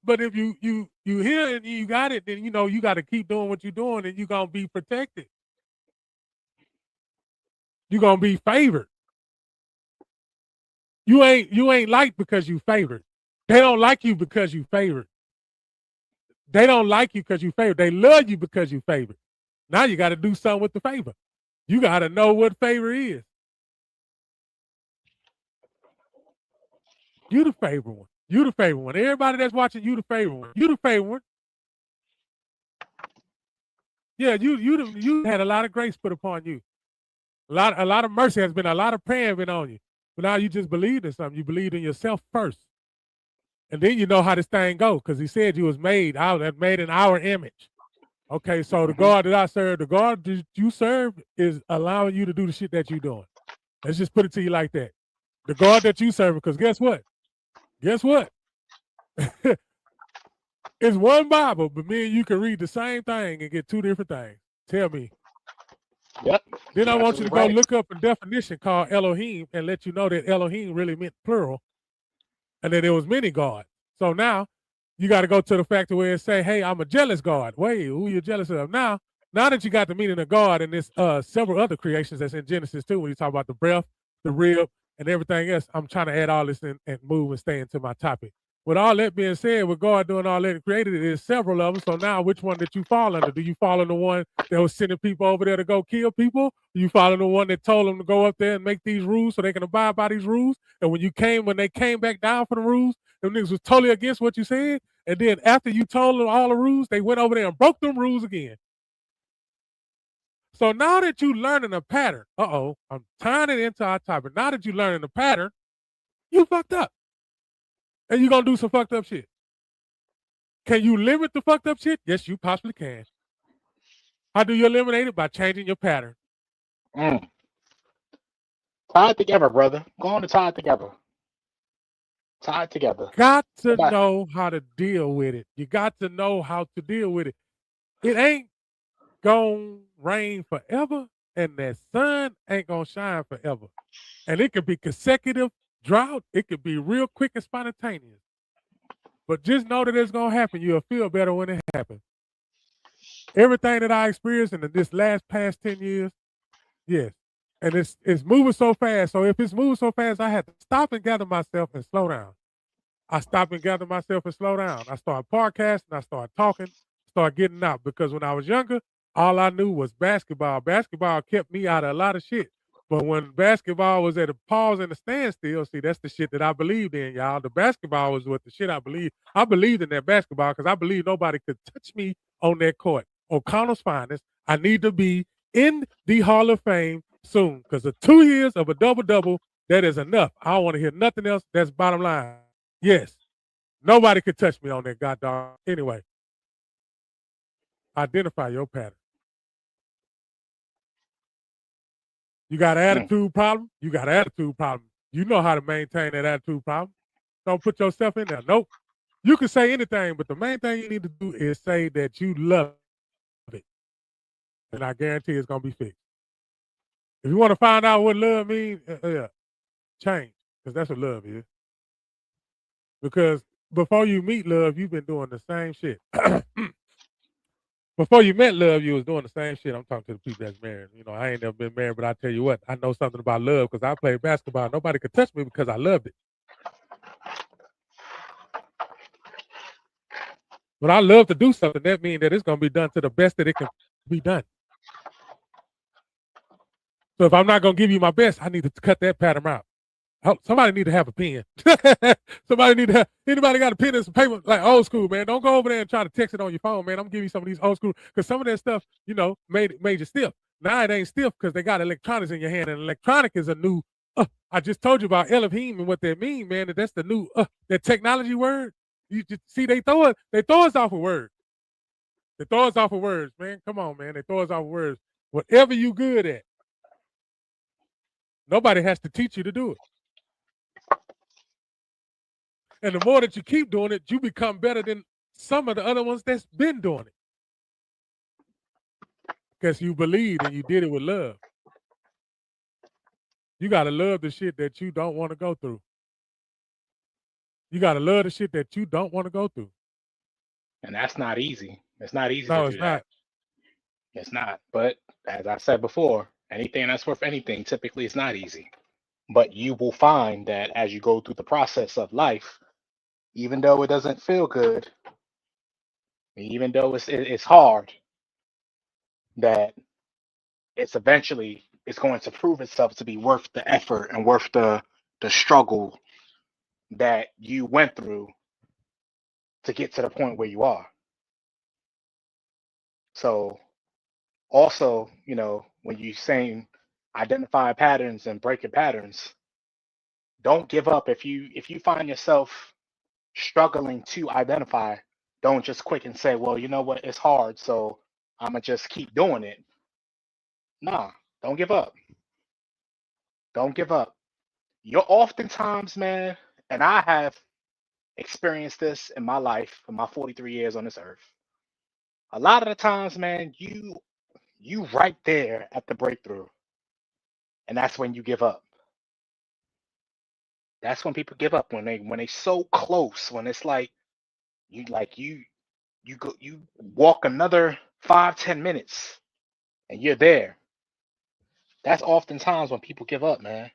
But if you hear and you got it, then you know you got to keep doing what you're doing, and you're gonna be protected. You're gonna be favored. You ain't liked because you favored. They don't like you because you favored. They don't like you because you favored. They love you because you favored. Now you got to do something with the favor. You got to know what favor is. You the favorite one. You the favorite one. Everybody that's watching, you the favorite one. You the favorite one. Yeah, you had a lot of grace put upon you. A lot of mercy has been, a lot of prayer been on you. But now you just believed in something. You believed in yourself first. And then you know how this thing go, because he said you was made in our image. Okay, so the God that I serve, the God that you serve is allowing you to do the shit that you're doing. Let's just put it to you like that. The God that you serve, because guess what? Guess what? It's one Bible, but me and you can read the same thing and get two different things. Tell me. Yep. Then I want you to go look up a definition called Elohim and let you know that Elohim really meant plural and that there was many gods. So now you got to go to the fact where it say, hey, I'm a jealous God. Wait, who you jealous of? Now that you got the meaning of God, and there's several other creations that's in Genesis too, when you talk about the breath, the rib, and everything else, I'm trying to add all this in and move and stay into my topic. With all that being said, with God doing all that and created it, there's several of them. So now which one that you fall under? Do you fall in the one that was sending people over there to go kill people? Do you fall in the one that told them to go up there and make these rules so they can abide by these rules? And when they came back down for the rules, them niggas was totally against what you said. And then after you told them all the rules, they went over there and broke them rules again. So now that you learning a pattern, I'm tying it into our topic. Now that you learning the pattern, you fucked up. And you're going to do some fucked up shit. Can you limit the fucked up shit? Yes, you possibly can. How do you eliminate it? By changing your pattern. Tie it together, brother. Go on to tie it together. Tie it together. Got to know how to deal with it. You got to know how to deal with it. It ain't gonna rain forever, and that sun ain't gonna shine forever. And it could be consecutive drought. It could be real quick and spontaneous. But just know that it's gonna happen. You'll feel better when it happens. Everything that I experienced in this past 10 years, yes. And it's moving so fast. So if it's moving so fast, I have to stop and gather myself and slow down. I stop and gather myself and slow down. I start podcasting, I start talking, start getting out. Because when I was younger, all I knew was basketball. Basketball kept me out of a lot of shit. But when basketball was at a pause and a standstill, see, that's the shit that I believed in, y'all. The basketball was what the shit I believed. I believed in that basketball because I believed nobody could touch me on that court. O'Connell's finest. I need to be in the Hall of Fame soon because the 2 years of a double-double, that is enough. I don't want to hear nothing else. That's bottom line. Yes, nobody could touch me on that goddamn. Anyway, identify your pattern. You got an attitude problem? You got an attitude problem. You know how to maintain that attitude problem. Don't put yourself in there. Nope. You can say anything, but the main thing you need to do is say that you love it. And I guarantee it's going to be fixed. If you want to find out what love means, change. Because that's what love is. Because before you meet love, you've been doing the same shit. Before you met love, you was doing the same shit. I'm talking to the people that's married. You know, I ain't never been married, but I tell you what, I know something about love because I played basketball. Nobody could touch me because I loved it. When I love to do something, that means that it's going to be done to the best that it can be done. So if I'm not going to give you my best, I need to cut that pattern out. Somebody need to have a pen. Somebody need to have, anybody got a pen and some paper, like old school, man. Don't go over there and try to text it on your phone, man. I'm giving you some of these old school, because some of that stuff, you know, made you stiff. Now it ain't stiff because they got electronics in your hand, and electronic is a new, I just told you about Elohim and what that mean, man. That's the new, that technology word. You just see, they throw us off of words. They throw us off of words, man. Come on, man. They throw us off of words. Whatever you good at, nobody has to teach you to do it. And the more that you keep doing it, you become better than some of the other ones that's been doing it. Because you believed and you did it with love. You got to love the shit that you don't want to go through. You got to love the shit that you don't want to go through. And that's not easy. It's not easy No, to it's do not. that. It's not. But as I said before, anything that's worth anything, typically it's not easy. But you will find that as you go through the process of life, even though it doesn't feel good, even though it's hard, that it's eventually it's going to prove itself to be worth the effort and worth the struggle that you went through to get to the point where you are. So also, you know, when you saying identify patterns and breaking patterns, don't give up. If you find yourself struggling to identify, don't just quick and say, well, you know what, it's hard, so I'm gonna just keep doing it. Nah, don't give up. Don't give up. You're oftentimes, man, and I have experienced this in my life, in my 43 years on this earth. A lot of the times, man, you right there at the breakthrough, and that's when you give up. That's when people give up, when they so close, when it's like you walk another 5-10 minutes and you're there. That's oftentimes when people give up, man.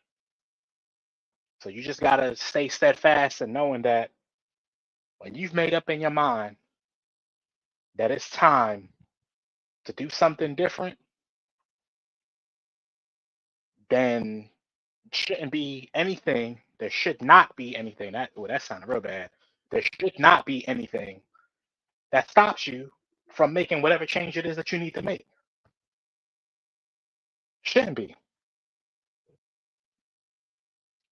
So you just gotta stay steadfast and knowing that when you've made up in your mind that it's time to do something different, then shouldn't be anything. There should not be anything. That sounded real bad. There should not be anything that stops you from making whatever change it is that you need to make. Shouldn't be.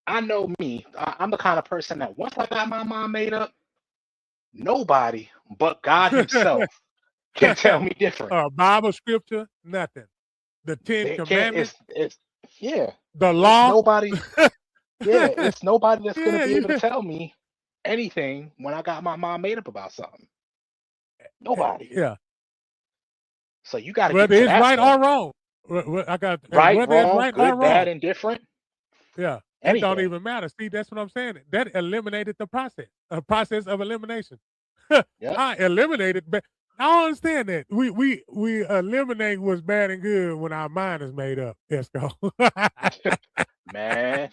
I know me. I'm the kind of person that once I got my mind made up, nobody but God Himself can tell me different. Bible scripture, nothing. The 10 They can't. Commandments, It's yeah. the It's law. nobody. Yeah, it's nobody that's gonna Yeah, be able to tell me anything when I got my mind made up about something. Nobody. yeah. So you got to get Whether to it's that right or point. wrong. I got Right, whether it's wrong, right or good, bad, wrong. indifferent. Yeah, it don't Anything. even matter. See, that's what I'm saying. That eliminated the process, a process of elimination. Yep. I eliminated, but I don't understand that. We eliminate what's bad and good when our mind is made up. Esco. Man.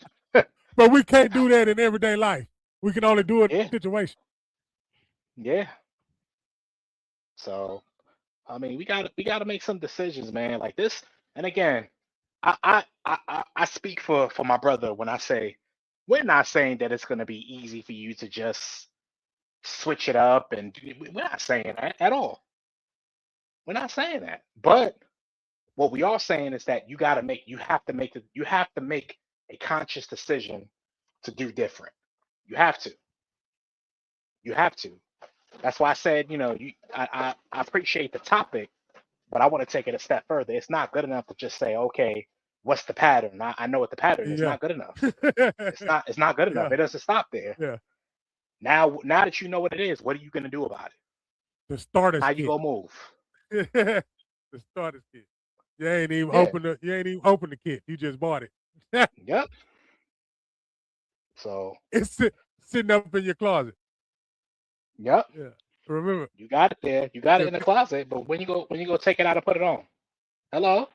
But we can't do that in everyday life. We can only do it in Yeah, situation. yeah. So I mean, we gotta make some decisions, man. Like this, and again, I speak for my brother when I say we're not saying that it's gonna be easy for you to just switch it up, and we're not saying that at all. We're not saying that. But what we are saying is that you have to make a conscious decision to do different. You have to. You have to. That's why I said, I appreciate the topic, but I want to take it a step further. It's not good enough to just say, okay, what's the pattern? I know what the pattern is. Yeah. Not good enough. It's not good enough. Yeah. It doesn't stop there. Yeah. Now that you know what it is, what are you gonna do about it? The starters How you kit. gonna move? The starters kit. You ain't even Yeah. open the kit. You just bought it. Yep. So It's sitting up in your closet. yep. Yeah. Remember. You got it there. You got it If, in the closet. But when you go take it out and put it on. Hello?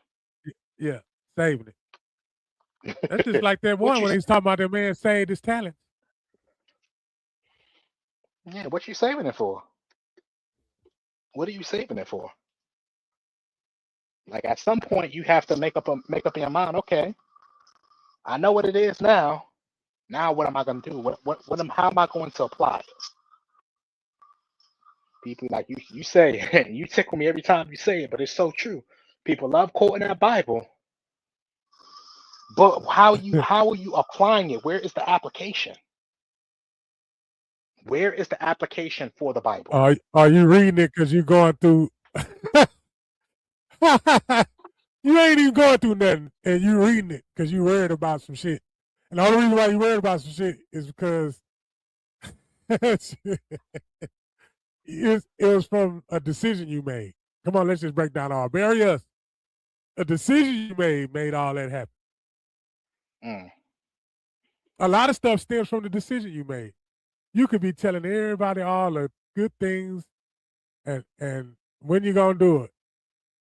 yeah. Saving it. That's just like that What one you when he's talking about that man saved his talent. yeah, what you saving it for? What are you saving it for? Like at some point you have to make up in your mind, okay, I know what it is now. Now what am I gonna do? How am I going to apply it? People like you say you tickle me every time you say it, but it's so true. People love quoting that Bible, but how are you applying it? Where is the application? Where is the application for the Bible? Are you reading it because you're going through? You ain't even going through nothing, and you reading it because you worried about some shit. And the only reason why you worried about some shit is because it was from a decision you made. Come on, let's just break down all. Bury us. A decision you made all that happen. Mm. A lot of stuff stems from the decision you made. You could be telling everybody all the good things and when you gonna do it,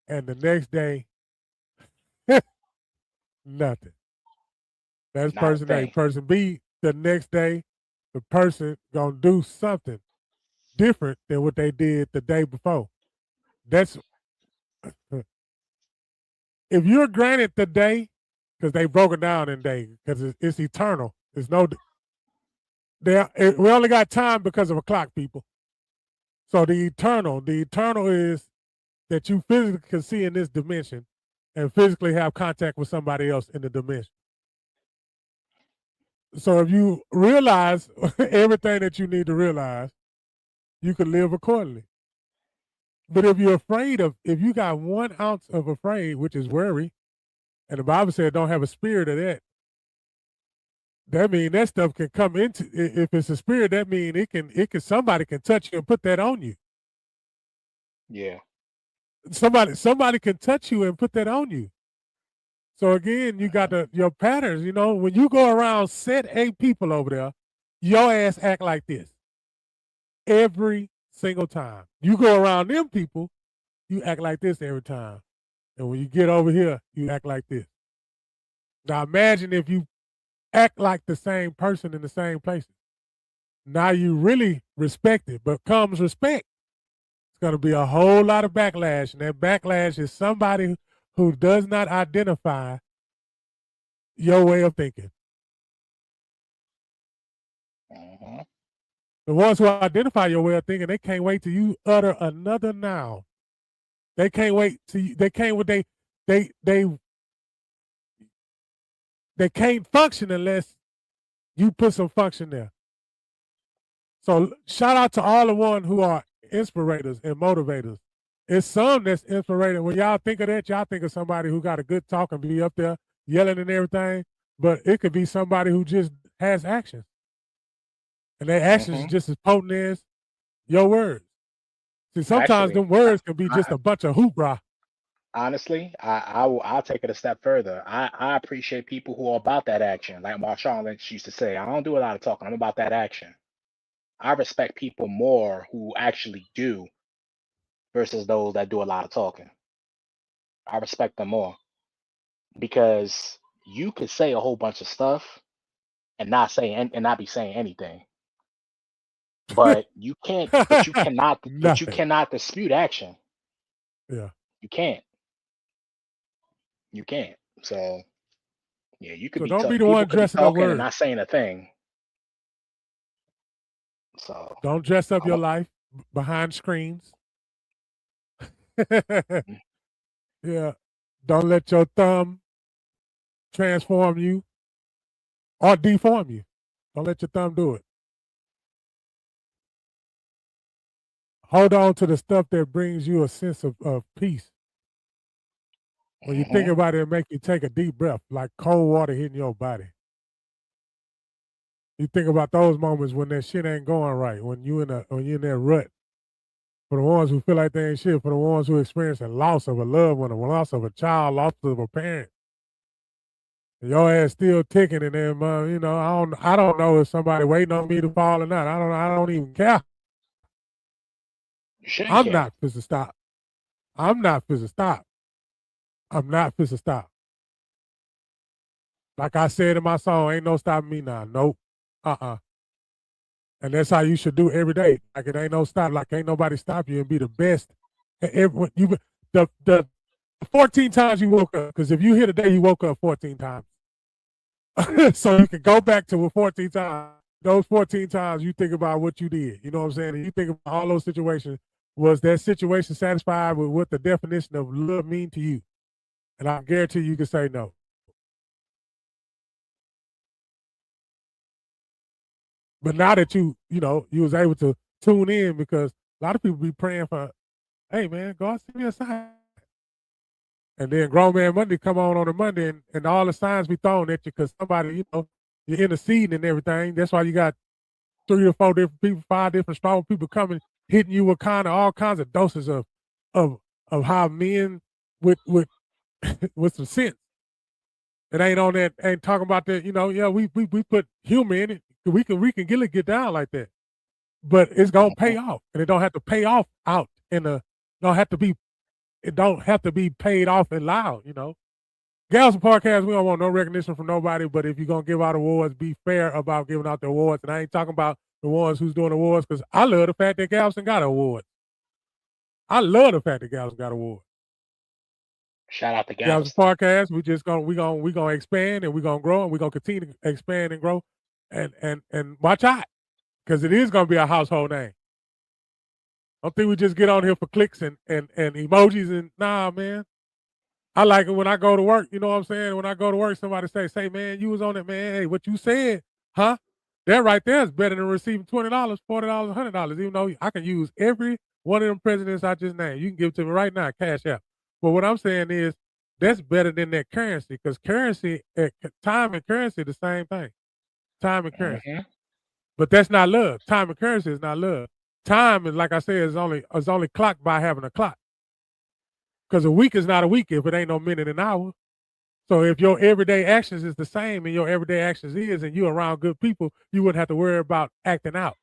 and the next day, nothing. That's Not a person A. thing. Person B, the next day, the person gonna do something different than what they did the day before. That's if you're granted the day, because they broke it down in day, because it's eternal. There's no we only got time because of a clock, people. So the eternal is that you physically can see in this dimension and physically have contact with somebody else in the dimension. So if you realize everything that you need to realize, you can live accordingly. But if you're if you got 1 ounce of afraid, which is worry, and the Bible said don't have a spirit of that means that stuff can come into, if it's a spirit, that means somebody can touch you and put that on you. Yeah. Somebody can touch you and put that on you. So again, you got your patterns, when you go around set 8 people over there, your ass act like this every single time. You go around them people, you act like this every time. And when you get over here, you act like this. Now imagine if you act like the same person in the same places. Now you really respect it, but comes respect. It's going to be a whole lot of backlash. And that backlash is somebody who does not identify your way of thinking. Mm-hmm. The ones who identify your way of thinking, they can't wait till you utter another noun. They can't wait till they can't function unless you put some function there. So shout out to all the ones who are inspirators and motivators. It's some that's inspirating. When y'all think of that, y'all think of somebody who got a good talk and be up there yelling and everything. But it could be somebody who just has actions. And their actions is just as potent as your words. See, sometimes them words can be just a bunch of hoopla. Honestly, I'll take it a step further. I appreciate people who are about that action. Like Marshawn Lynch used to say, I don't do a lot of talking. I'm about that action. I respect people more who actually do versus those that do a lot of talking. I respect them more because you could say a whole bunch of stuff and not be saying anything. But you can't. But you cannot. But you Nothing. cannot dispute action. Yeah. You can't. You can't. So yeah, you could So be don't be the people one could be dressing up talking and words. not saying a thing. So Don't dress up I'm your a, life behind screens. Yeah. Don't let your thumb transform you or deform you. Don't let your thumb do it. Hold on to the stuff that brings you a sense of peace. When you think mhm. about it, it make you take a deep breath, like cold water hitting your body. You think about those moments when that shit ain't going right, when you in that rut. For the ones who feel like they ain't shit, for the ones who experience a loss of a loved one, a loss of a child, loss of a parent. Your ass still ticking, and then I don't know if somebody waiting on me to fall or not. I don't even care. You shouldn't I'm care. not supposed to stop. I'm not supposed to stop. I'm not supposed to stop. Like I said in my song, ain't no stopping me now. Nope. Uh-uh. And that's how you should do every day. Like it ain't no stop. Like ain't nobody stop you and be the best. The 14 times you woke up, because if you hear today, you woke up 14 times. So you can go back to 14 times. Those 14 times you think about what you did. You know what I'm saying? And you think about all those situations. Was that situation satisfied with what the definition of love mean to you? And I guarantee you can say no. But now that you was able to tune in, because a lot of people be praying for, hey man, God send me a sign. And then Grown Man Monday come on a Monday, and all the signs be thrown at you because somebody, you're interceding and everything. That's why you got 3 or 4 different people, 5 different strong people coming, hitting you with kind of all kinds of doses of of how men with with some sense. It ain't on that, ain't talking about that, yeah, we put humor in it. We can get down like that. But it's gonna Mhm. pay off. And it don't have to pay off out in a don't have to be it don't have to be paid off and loud. Gals podcast, we don't want no recognition from nobody, but if you're gonna give out awards, be fair about giving out the awards. And I ain't talking about the ones who's doing awards, because I love the fact that Galveston got an award. I love the fact that Galveston got an award. Shout out to Galveston Galveston. podcast, we gonna expand, and we're gonna grow, and we're gonna continue to expand and grow. And watch out, because it is gonna be a household name. I don't think we just get on here for clicks and emojis and nah, man. I like it when I go to work. You know what I'm saying? When I go to work, somebody say, man, you was on it, man. Hey, what you said, huh? That right there is better than receiving $20, $40, $100, even though I can use every one of them presidents I just named. You can give it to me right now, cash out. But what I'm saying is that's better than that currency, because time and currency the same thing. Time and currency. Mhm. But that's not love. Time and currency is not love. Time is, like I said, is only clocked by having a clock. Because a week is not a week if it ain't no minute and hour. So if your everyday actions is the same, and your everyday actions and you're around good people, you wouldn't have to worry about acting out.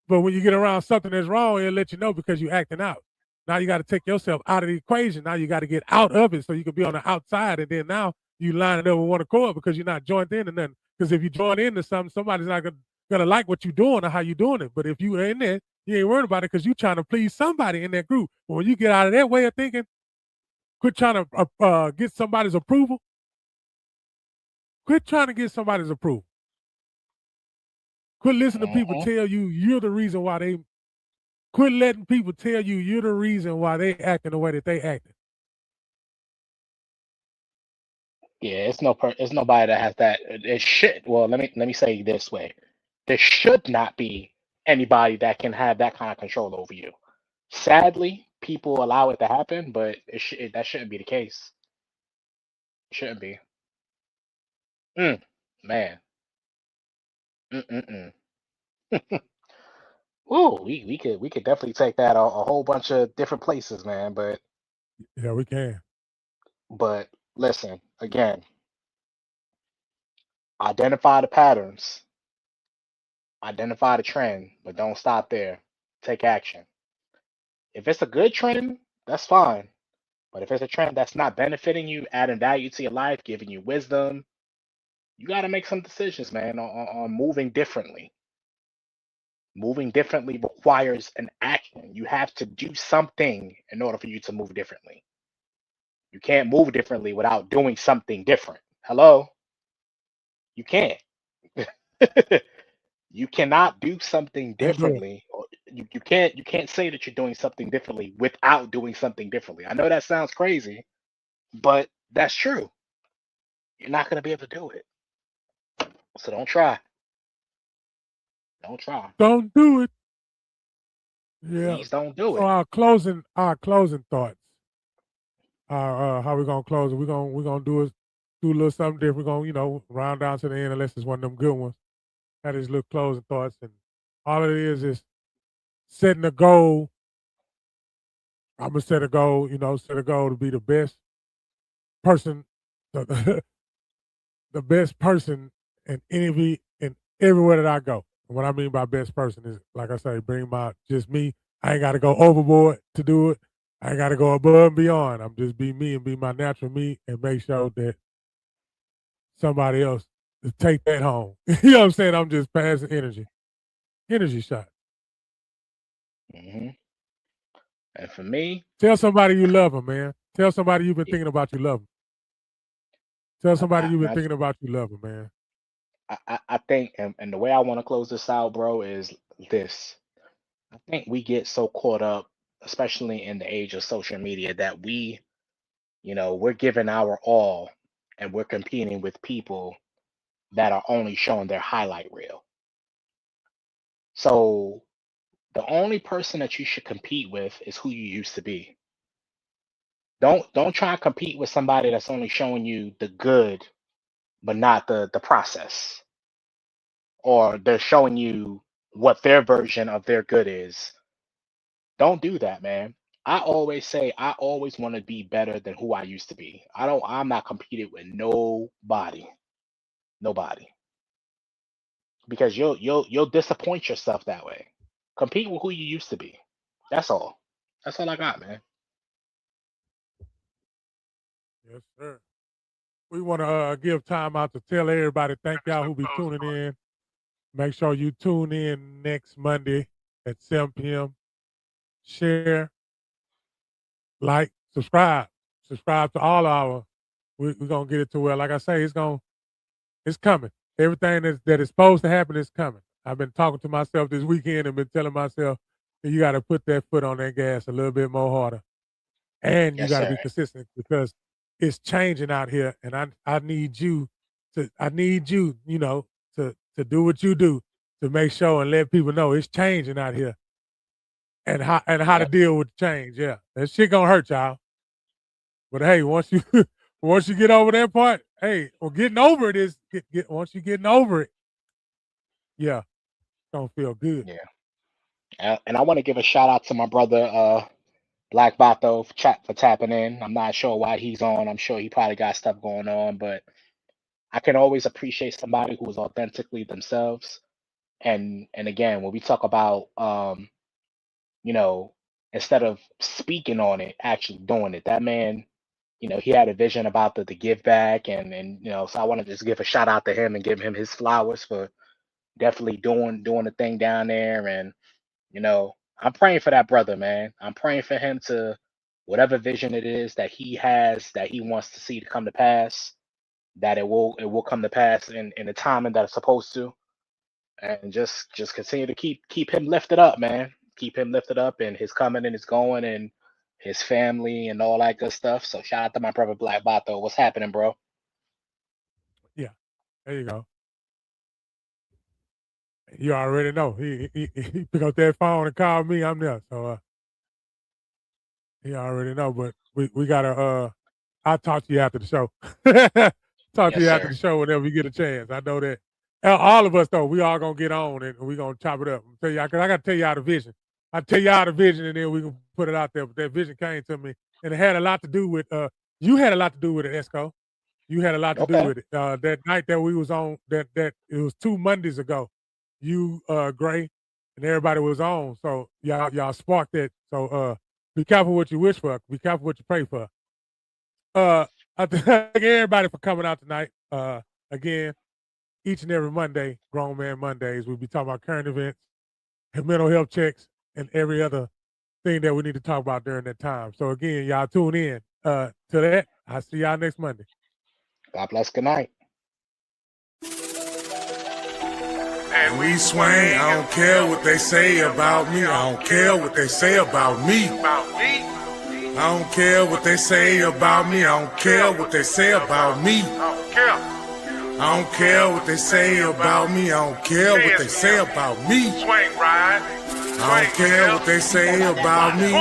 But when you get around something that's wrong, it'll let you know because you're acting out. Now you got to take yourself out of the equation. Now you got to get out of it so you can be on the outside, and then now you line it up with one accord because you're not joined into nothing. Because if you join into something, somebody's not gonna like what you're doing or how you're doing it. But if you in there, you ain't worried about it because you're trying to please somebody in that group. But when you get out of that way of thinking, quit trying to get somebody's approval. Quit trying to get somebody's approval. Quit listening to people Mhm. tell you you're the reason why they. Quit letting people tell you you're the reason why they acting the way that they acting. Yeah, it's nobody that has that. It should. Well, let me say it this way: there should not be anybody that can have that kind of control over you. Sadly, people allow it to happen, but that shouldn't be the case. Shouldn't be. Mm, man. Mm-mm-mm. Ooh, we could definitely take that a whole bunch of different places, man. Yeah, we can. But listen, again, identify the patterns, identify the trend, but don't stop there. Take action. If it's a good trend, that's fine. But if it's a trend that's not benefiting you, adding value to your life, giving you wisdom, you got to make some decisions, man, on moving differently. Moving differently requires an action. You have to do something in order for you to move differently. You can't move differently without doing something different. Hello? You can't. You cannot do something Can't do it. differently. Or you can't say that you're doing something differently without doing something differently. I know that sounds crazy, but that's true. You're not gonna be able to do it. So don't try. Don't try. Don't do it. Yeah. Please don't do So it. our closing thoughts. How we gonna close it? We're gonna do a little something different. We're gonna, round down to the end unless it's one of them good ones. Have these little closing thoughts, and all it is setting a goal. I'm gonna set a goal, set a goal to be the best person, the, the best person in everywhere that I go. And what I mean by best person is, like I say, bring my just me. I ain't got to go overboard to do it. I ain't got to go above and beyond. I'm just be me and be my natural me and make sure that somebody else to take that home. You know what I'm saying? I'm just passing energy shot. Hmm. And for me, Tell somebody you love them, man. Tell somebody you've been yeah, thinking about you love them. Tell somebody you've been I, thinking about you love them, man. I think, and the way I want to close this out, bro, is this. I think we get so caught up, especially in the age of social media, that we're giving our all and we're competing with people that are only showing their highlight reel. So the only person that you should compete with is who you used to be. Don't try and compete with somebody that's only showing you the good, but not the process, or they're showing you what their version of their good is. Don't do that, man. I always say I always want to be better than who I used to be. I'm not competing with nobody. Nobody. Because you'll disappoint yourself that way. Compete with who you used to be. That's all. That's all I got, man. Yes, sir. We want to give time out to tell everybody thank y'all who be tuning in. Make sure you tune in next Monday at 7 p.m. Share, like, subscribe. Subscribe to all our. We're gonna get it to where, like I say, it's coming. Everything that is supposed to happen is coming. I've been talking to myself this weekend and been telling myself that you got to put that foot on that gas a little bit more harder, and you Yes, got to sir. be consistent because it's changing out here, and I need you to do what you do to make sure and let people know it's changing out here and how to Yep. deal with the change. Yeah, that shit gonna hurt y'all, but hey, once you once you get over that part, hey, well, getting over it is once you getting over it, yeah, it's gonna feel good. Yeah. And I want to give a shout out to my brother, Black Bato, for tapping in. I'm not sure why he's on. I'm sure he probably got stuff going on, but I can always appreciate somebody who is authentically themselves. And again, when we talk about you know, instead of speaking on it, actually doing it. That man, he had a vision about the give back, and so I want to just give a shout out to him and give him his flowers for definitely doing the thing down there. And I'm praying for that brother, man. I'm praying for him to whatever vision it is that he has that he wants to see to come to pass, that it will come to pass in the timing that it's supposed to, and just continue to keep him lifted up, man. Keep him lifted up in his coming and his going and his family and all that good stuff. So shout out to my brother Black Bato. What's happening, bro? Yeah, there you go. You already know. He pick up that phone and call me. I'm there. So he already know. But we gotta I'll talk to you after the show. Talk to Yes, you after sir. the show whenever we get a chance. I know that all of us though, we all gonna get on and we gonna chop it up. I'm tell you, cause I gotta tell y'all the vision. I tell y'all the vision and then we can put it out there. But that vision came to me and it had a lot to do with you had a lot to do with it, Esco. You had a lot to do Okay. with it. That night that we was on, that it was 2 Mondays ago. You, Gray, and everybody was on. So y'all sparked it. So be careful what you wish for. Be careful what you pray for. I thank everybody for coming out tonight. Again, each and every Monday, Grown Man Mondays, we'll be talking about current events, and mental health checks and every other thing that we need to talk about during that time. So again, y'all tune in to that. I'll see y'all next Monday. God bless. Good night. And we swing, I don't care what they say about me. I don't care what they say about me. I don't care what they say about me. I don't care what they say about me. I don't care what they say about me. I don't care what they say about me. I don't care what they say about me.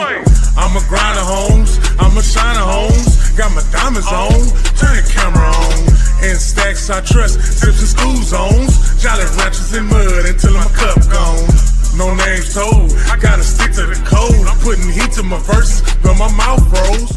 I'm a grinder, homes. I'm a shiner, homes. Got my diamonds on. Turn the camera on. In stacks I trust, tips and school zones. Jolly ratchets in mud until my cup gone. No names told, I gotta stick to the code. I'm putting heat to my verses, but my mouth froze.